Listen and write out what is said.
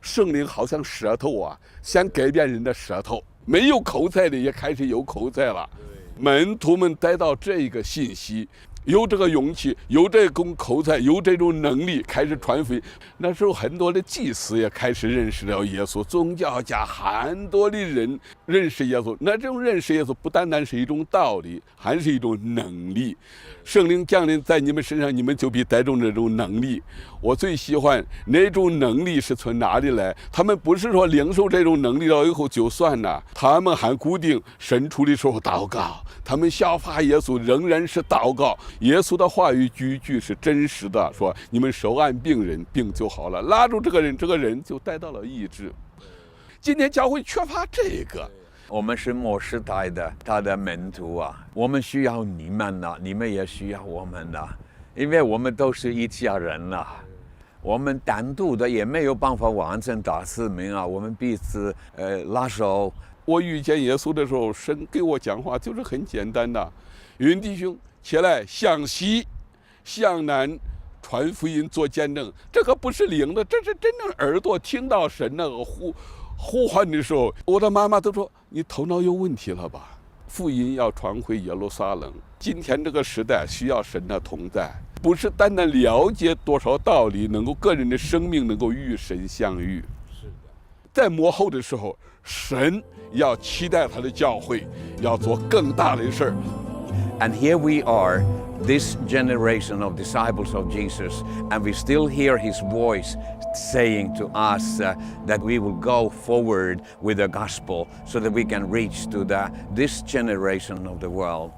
圣灵好像舌头啊，想改变人的舌头，没有口才的也开始有口才了。门徒们得到这个信息，有这个勇气，有这种口才，有这种能力，开始传福音。那时候很多的祭司也开始认识了耶稣，宗教家很多的人认识耶稣。那这种认识耶稣不单单是一种道理，还是一种能力。圣灵降临在你们身上，你们就必带着那种能力。我最喜欢那种能力是从哪里来？他们不是说领受这种能力了以后就算了，他们还固定身处的时候祷告，他们效法耶稣仍然是祷告。耶稣的话语句句是真实的，说你们手按病人，病就好了，拉住这个人，这个人就得到了医治。今天教会缺乏这个。我们是末世代的他的门徒啊，我们需要你们啊，你们也需要我们啊，因为我们都是一家人啊。我们单独的也没有办法完成大使命啊，我们彼此拉手。我遇见耶稣的时候，神给我讲话就是很简单的，云弟兄起来向西向南传福音做见证。这个不是灵的，这是真正耳朵听到神那个呼唤的时候。我的妈妈都说你头脑有问题了吧，福音要传回耶路撒冷。今天这个时代需要神的同在，不是单单了解多少道理，能够个人的生命能够与神相遇。是的，在末后的时候，神要期待他的教会要做更大的事儿。And here we are, this generation of disciples of Jesus, and we still hear his voice saying to us that we will go forward with the gospel so that we can reach to this generation of the world.